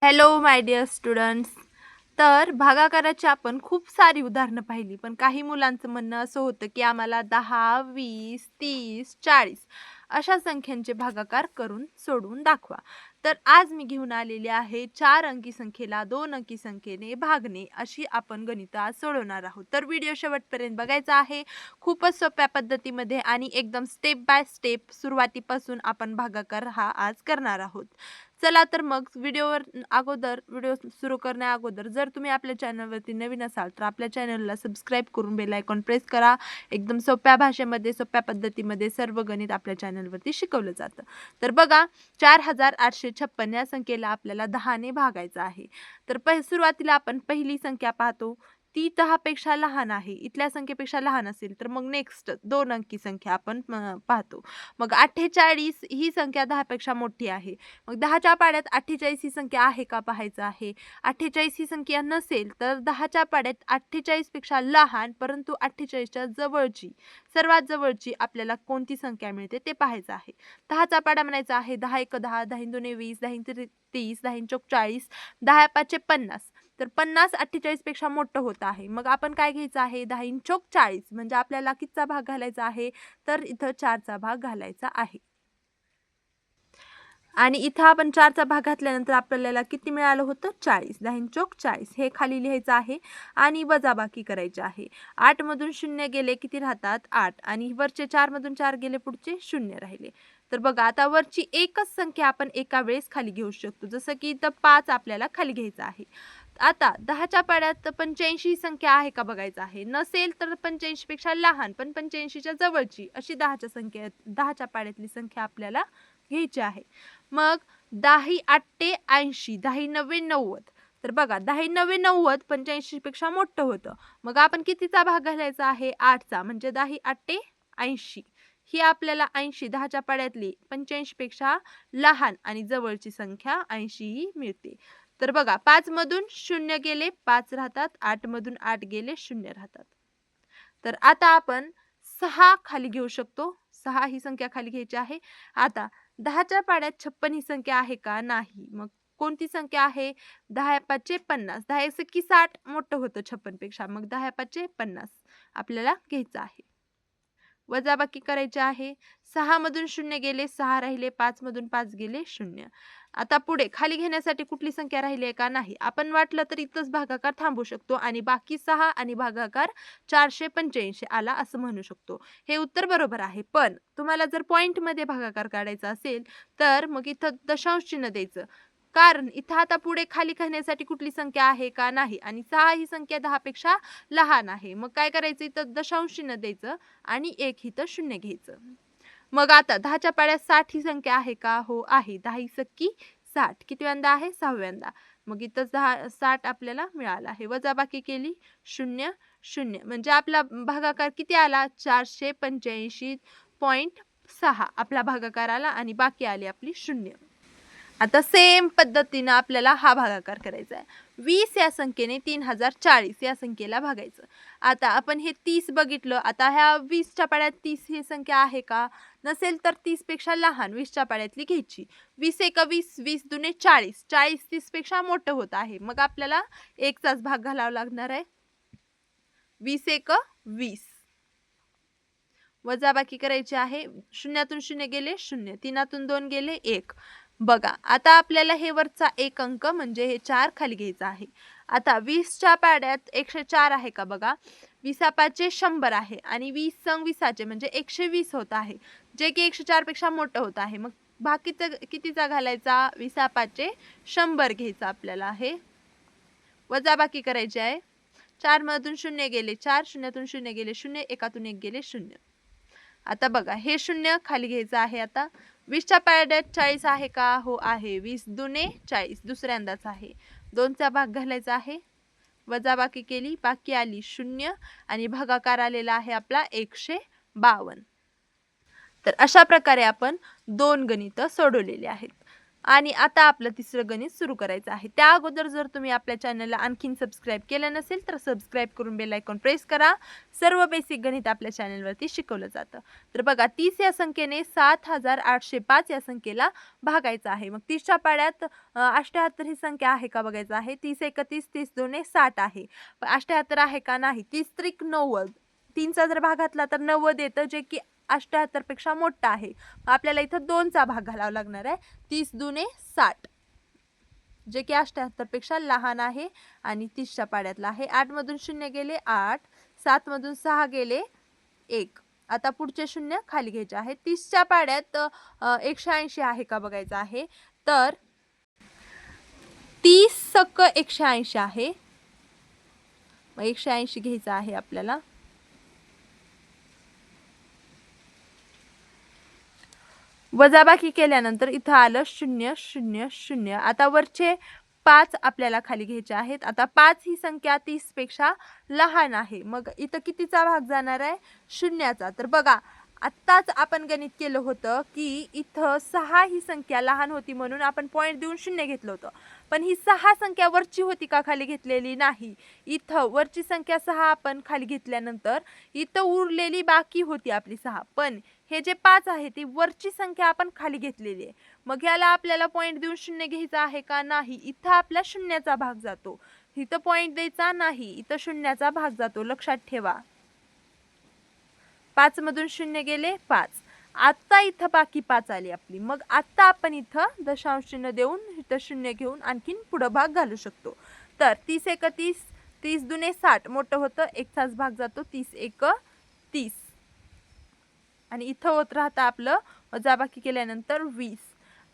Hello my dear students. तर भागाकाराची आपण खूप सारी उदाहरणं पाहिली, पण काही मुलांचं म्हणणं असं होतं की आम्हाला 10, 20, 30, 40 अशा संख्यांचे भागाकार करून सोडवून दाखवा. तर आज मी घेऊन आलेली आहे 4 अंकी संख्येला 2 अंकी संख्येने भागणे अशी आपण गणितं आज सोडवणार आहोत. तर व्हिडिओ शेवटपर्यंत बघायचा आहे. खूपच सोप्या पद्धतीमध्ये आणि एकदम स्टेप बाय स्टेप सुरुवातीपासून आपण भागाकार हा आज करणार आहोत. चला तर मग व्हिडिओ सुरू करण्या अगोदर जर तुम्ही आपल्या चॅनलवरती नवीन असाल तर आपल्या चॅनलला सबस्क्राईब करून बेल आयकॉन प्रेस करा. एकदम सोप्या भाषेमध्ये सोप्या पद्धतीमध्ये सर्व गणित आपल्या चॅनलवरती शिकवलं जातं. तर बघा, 4856 या संख्येला आपल्याला 10 ने भागायचं आहे. तर सुरुवातीला आपण पहिली संख्या पाहतो. ती 10 पेक्षा लहान आहे. इथल्या संख्येपेक्षा लहान असेल तर मग नेक्स्ट 2 अंकी संख्या आपण पाहतो. मग 48 ही संख्या 10 पेक्षा मोठी आहे. मग 10च्या पाड्यात 48 ही संख्या आहे का पाहायचं आहे. 48 ही संख्या नसेल तर 10च्या पाड्यात 48 पेक्षा लहान परंतु 48च्या जवळची सर्वात जवळची आपल्याला कोणती संख्या मिळते ते पाहायचं आहे. 10चा पाडा म्हणायचा आहे 10 1 10, 10 2 20, 10 30, 10 चौक 40, 10 5 50. तर 50 48 पेक्षा मोठं होत आहे. मग आपण काय घ्यायचं आहे, 10 चौक 40 म्हणजे आपल्याला कितीचा भाग घालायचा आहे, तर इथं 4चा भाग घालायचा आहे. आणि इथं आपण 4चा भाग घातल्यानंतर आपल्याला किती मिळालं होतं, 40. 10 चौक 40 हे खाली लिहायचं आहे आणि वजाबाकी करायची आहे. 8 मधून 0 गेले किती राहतात, 8 आणि वरचे 4 मधून 4 गेले पुढचे 0 राहिले. तर बघा, आता वरची एकच संख्या आपण एका वेळेस खाली घेऊ शकतो, जसं की इथं 5 आपल्याला खाली घ्यायचं आहे. आता 10च्या पाड्यात 85 ही संख्या आहे का बघायचं आहे. नसेल तर 85 पेक्षा लहान पण 85च्या जवळची अशी 10च्या पाड्यातली संख्या आपल्याला घ्यायची आहे. मग 10 8 80, 10 9 90. तर बघा, 10 9 90 85 पेक्षा मोठं होतं. मग आपण कितीचा भाग घालायचा आहे, 8चा. म्हणजे 10 8 80 ही आपल्याला 80 10च्या पाड्यातली 85 पेक्षा लहान आणि जवळची संख्या 80 ही मिळते. तर बघा, 5 मधून 0 गेले 5 राहतात, 8 मधून 8 गेले 0 राहतात. तर आता आपण 6 खाली घेऊ शकतो. 6 ही संख्या खाली घ्यायची आहे. आता 10च्या पाड्यात 56 ही संख्या आहे का, नाही. मग कोणती संख्या आहे, 10 5 50, 10 1 60 मोठं होतं 56 पेक्षा. मग 10 5 50 आपल्याला घ्यायचं आहे. वजाबाकी करायची आहे. 6 मधून 0 गेले 6 राहिले, 5 मधून 5 गेले 0. आता पुढे खाली घेण्यासाठी कुठली संख्या राहिली आहे का, नाही. आपण वाटलं तर इथंच भागाकार थांबवू शकतो आणि बाकी 6 आणि भागाकार 485 आला असं म्हणू शकतो. हे उत्तर बरोबर आहे. पण तुम्हाला जर पॉइंटमध्ये भागाकार काढायचा असेल तर मग इथं दशांश चिन्ह द्यायचं. कारण इथं आता पुढे खाली घेण्यासाठी कुठली संख्या आहे का, नाही. आणि 6 ही संख्या 10 पेक्षा लहान आहे. मग काय करायचं, इथं दशांश चिन्ह द्यायचं आणि 1 इथं 0 घ्यायचं. मग आता 10च्या पाड्यात 60 ही संख्या आहे का, हो आहे. 10 सक्की 60 कितव्यांदा आहे, 6व्यांदा. मग इथं 60 आपल्याला मिळालं आहे. वजाबाकी केली 0 0 म्हणजे आपला भागाकार किती आला, 485.6 आपला भागाकार आला आणि बाकी आली आपली 0. आता सेम पद्धतीनं आपल्याला हा भागाकार करायचा आहे. 20 या संख्येने 3040 या संख्येला भागायचं. आता आपण हे 30 बघितलं. आता ह्या 20च्या पाड्यात 30 ही संख्या आहे का, नसेल तर 30 पेक्षा लहान 20च्या पाड्यातली घ्यायची. 20 1 20, 20 2 40, 40 30 पेक्षा मोठं होत आहे. मग आपल्याला 1चाच भाग घालावा लागणार आहे. 20 1 20. वजाबाकी करायची आहे. शून्यातून 0 गेले 0, 3तून 2 गेले 1. बघा, आता आपल्याला हे वरचा एक अंक म्हणजे हे 4 खाली घ्यायचा आहे. आता 20च्या पाड्यात 104 आहे का बघा. 20 5 100 आहे आणि 20 संग 20चे म्हणजे 120 होत आहे, जे की 104 पेक्षा मोठं होत आहे. मग बाकीचं कितीचा घालायचा, 20 5 100 घ्यायचा आपल्याला आहे. वजाबाकी करायची आहे. 4 मधून 0 गेले 4, 0तून 0 गेले 0, 1तून 1 गेले 0. आता बघा, हे 0 खाली घ्यायचं आहे. आता 20च्या पाड्यात 40 आहे का, हो आहे. 20 2 40 दुसऱ्यांदाच आहे. 2चा भाग घालायचा आहे. वजाबाकी केली, बाकी आली 0 आणि भागाकार आलेला आहे आपला 152. तर अशा प्रकारे आपण 2 गणितं सोडवलेली आहेत. आणि आता आपलं तिसरं गणित सुरू करायचं आहे. त्या अगोदर जर तुम्ही आपल्या चॅनलला आणखीन सबस्क्राईब केलं नसेल तर सबस्क्राईब करून बेल आयकॉन प्रेस करा. सर्व बेसिक गणित आपल्या चॅनलवरती शिकवलं जातं. तर बघा 30 या संख्येने 7805 या संख्येला भागायचं आहे. मग 30च्या पाड्यात 78 ही संख्या आहे का बघायचं आहे. 30 एक 30, 30 दोन्ही 60 आहे. 78 आहे का नाही. 30 त्रिक 90. 3चा जर भाग घातला तर 90 येतं, जे की 78 पेक्षा मोठा आहे. आपल्याला इथं 2चा भाग घालावा लागणार आहे. 30 दुने 60, जे की 78 पेक्षा लहान आहे आणि 30च्या पाड्यातला आहे. 8 मधून 0 गेले 8, 7 मधून 6 गेले 1. आता पुढचे शून्य खाली घ्यायचे आहे. 30च्या पाड्यात 180 आहे का बघायचं आहे. तर 30 सक्क 180 आहे. मग 180 घ्यायचं आहे आपल्याला. वजाबाकी केल्यानंतर इथं आलं 0 0 0. आता वरचे 5 आपल्याला खाली घ्यायचे आहेत. आता 5 ही संख्या 30 पेक्षा लहान आहे. मग इथं कितीचा भाग जाणार आहे. शून्याचा. तर बघा आत्ताच आपण गणित केलं होतं की इथं 6 ही संख्या लहान होती म्हणून आपण पॉईंट देऊन 0 घेतलं होतं. पण ही 6 संख्या वरची होती का खाली घेतलेली नाही. इथं वरची संख्या 6 आपण खाली घेतल्यानंतर इथं उरलेली बाकी होती आपली 6. पण हे जे 5 आहे ती वरची संख्या आपण खाली घेतलेली आहे. मग याला आपल्याला पॉईंट देऊन 0 घ्यायचा आहे का नाही. इथं आपला शून्याचा भाग जातो. इथं पॉईंट द्यायचा नाही. इथं शून्याचा भाग जातो. लक्षात ठेवा. 5 मधून 0 गेले 5. आता इथं बाकी 5 आली आपली. मग आता आपण इथं दशांश चिन्ह देऊन इथं 0 घेऊन आणखीन पुढे भाग घालू शकतो. तर 30 एक 30, 30 दुने 60 मोठं होतं. 1चाच भाग जातो. 30 एक 30 आणि इथं होत राहतं आपलं वजाबाकी केल्यानंतर 20.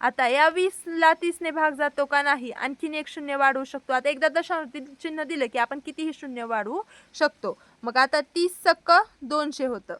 आता या 20ला 30 ने भाग जातो का नाही. आणखीन एक शून्य वाढवू शकतो. आता एकदा दशांश चिन्ह दिलं की आपण कितीही शून्य वाढवू शकतो. मग आता 30 सक्क 200 होतं.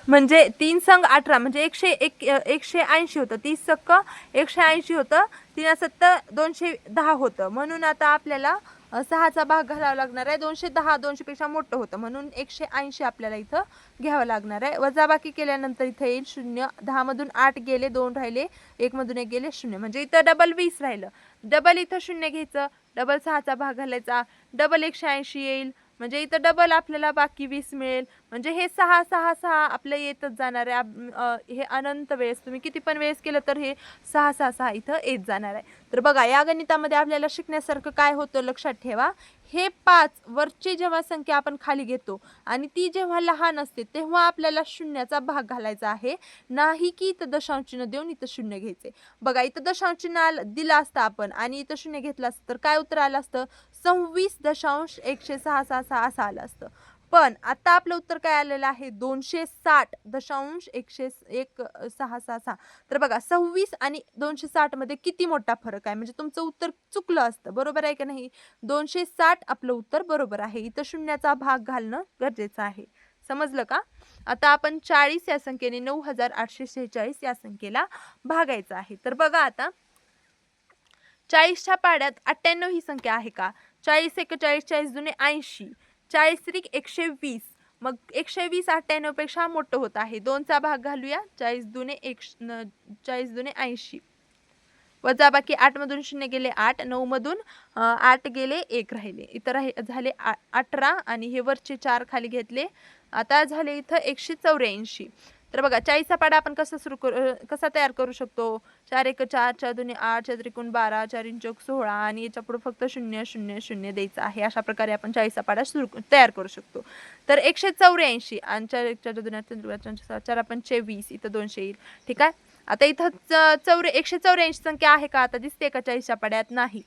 म्हणजे 3 संग 18 म्हणजे 180 होतं. 30 सक्क 180 होतं. 3 7 210 होतं. म्हणून आता आपल्याला 6चा भाग घालावा लागणार आहे. 210 200 पेक्षा मोठं होतं म्हणून 180 आपल्याला इथं घ्यावं लागणार आहे. वजाबाकी केल्यानंतर इथं येईल 0. 10 मधून 8 गेले 2 राहिले. 1 मधून 1 गेले 0. म्हणजे इथं डबल 20 राहिलं. डबल इथं 0 घ्यायचं. डबल 6चा भाग घालायचा. डबल 180 येईल. म्हणजे इथं डबल आपल्याला बाकी 20 मिळेल. म्हणजे हे 6 6 6 आपलं येतच जाणार आहे. हे अनंत वेळेस तुम्ही किती पण वेळेस केलं तर हे 6 6 6 इथं येत जाणार आहे. तर बघा या गणितामध्ये आपल्याला शिकण्यासारखं काय होतं लक्षात ठेवा. हे 5 वरची जेव्हा संख्या आपण खाली घेतो आणि ती जेव्हा लहान असते तेव्हा आपल्याला शून्याचा भाग घालायचा आहे. नाही की इथं दशांश चिन्ह देऊन इथं 0 घ्यायचे. बघा इथं दशांश चिन्ह दिलं असतं आपण आणि इथं 0 घेतलं असतं तर काय उत्तर आलं असतं. 26.166 असं आलं असतं. पण आता आपलं उत्तर काय आलेलं आहे 260.166. तर बघा 26 आणि 260 मध्ये किती मोठा फरक आहे. म्हणजे तुमचं उत्तर चुकलं असतं. बरोबर आहे का नाही. 260 आपलं उत्तर बरोबर आहे. इथं शून्याचा भाग घालणं गरजेचं आहे. समजलं का. आता आपण 40 या संख्येने 9846 या संख्येला भागायचं आहे. तर बघा आता 40च्या पाड्यात 98 ही संख्या आहे का. 40 एक 40 40 दुने 80. 40 त्रिक 120. मग 120 98 पेक्षा मोठं होत आहे. 2चा भाग घालूया. 40 दुने 80. वजाबाकी 8 मधून 0 गेले 8. 9 मधून 8 गेले 1 राहिले. इतर झाले 18 आणि हे वरचे 4 खाली घेतले. आता झाले इथं 184. तर बघा 40चा पाडा आपण कसा तयार करू शकतो. 4 एक 4 4 दुने 8 4 त्रिकोण 12 4 इंच 16 आणि याच्या पुढे फक्त 0 0 0 द्यायचं आहे. अशा प्रकारे आपण 40चा पाडा तयार करू शकतो. तर 184 आणि 4 1 4 दुने 8 4 पंचे 20 इथं 200 येईल. ठीक आहे. आता इथं 184 संख्या आहे का. आता दिसते का 40च्या पाड्यात नाही.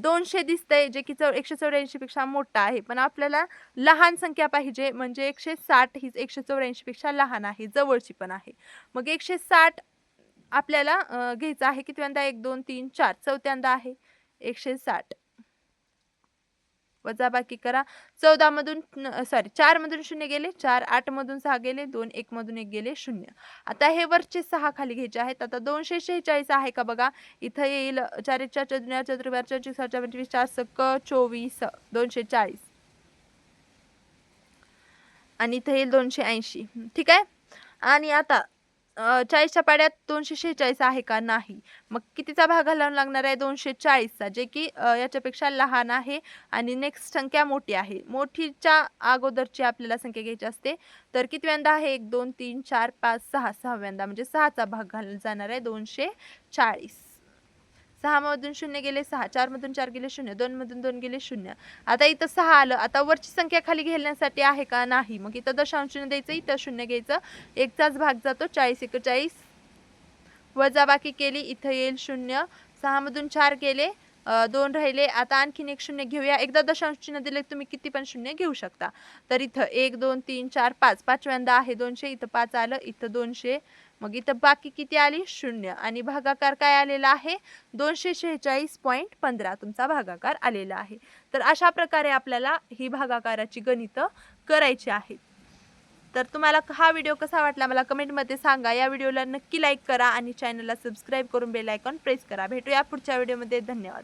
200 दिसतंय जे की 184 पेक्षा मोठा आहे. पण आपल्याला लहान संख्या पाहिजे म्हणजे 160 ही 184 पेक्षा लहान आहे. जवळची पण आहे. मग 160 आपल्याला घ्यायचं आहे. कितव्यांदा 1 2 3 4 चौथ्यांदा आहे 160. वजाबाकी करा. 4 मधून 0 गेले 4. 8 मधून 6 गेले 2. 1 मधून 1 गेले 0. आता हे वरचे 6 खाली घ्यायचे आहेत. आता 246 आहे का बघा. इथं येईल 4 1 4 4 2 4 4 4 4 25 4 सक्क 24 240 आणि इथं येईल 280. ठीक आहे. आणि आता 40च्या पाड्यात 246 आहे का? नाही. मग कितीचा भाग घालावा लागणार आहे? 240चा, जे की याच्यापेक्षा लहान आहे आणि नेक्स्ट संख्या मोठी आहे. मोठीच्या अगोदरची आपल्याला संख्या घ्यायची असते. तर कितव्यांदा आहे? 1, 2, 3, 4, 5, 6. सहाव्यांदा म्हणजे 6चा भाग घालला जाणार आहे 240. 6 मधून 0 गेले 6, 4 मधून 4 गेले 0, 2 मधून 2 गेले 0. आता इथं 6 आलं. आता वरची संख्या खाली घेण्यासाठी आहे का? नाही. मग इथं दशांश चिन्ह द्यायचं, इथं 0 घ्यायचं. 1चाच भाग जातो. 40 एके 40. वजाबाकी केली, इथं येईल 0. 6 मधून 4 गेले, 2 राहिले. आता आणखीन एक 0 घेऊया. एकदा दशांश चिन्ह दिले तुम्ही किती पण 0 घेऊ शकता. तर इथं 1, 2, 3, 4, 5. पाचव्यांदा आहे 200. इथं 5 आलं, इथं 200. मग इथं बाकी किती आली? 0. आणि भागाकार काय आलेला आहे? 246.15 तुमचा भागाकार आलेला आहे. तर अशा प्रकारे आपल्याला ही भागाकाराची गणितं करायची आहेत. तर तुम्हाला हा व्हिडिओ कसा वाटला मला कमेंटमध्ये सांगा. या व्हिडिओला नक्की लाईक करा आणि चॅनलला सबस्क्राईब करून बेल आयकॉन प्रेस करा. भेटूया पुढच्या व्हिडिओमध्ये. धन्यवाद.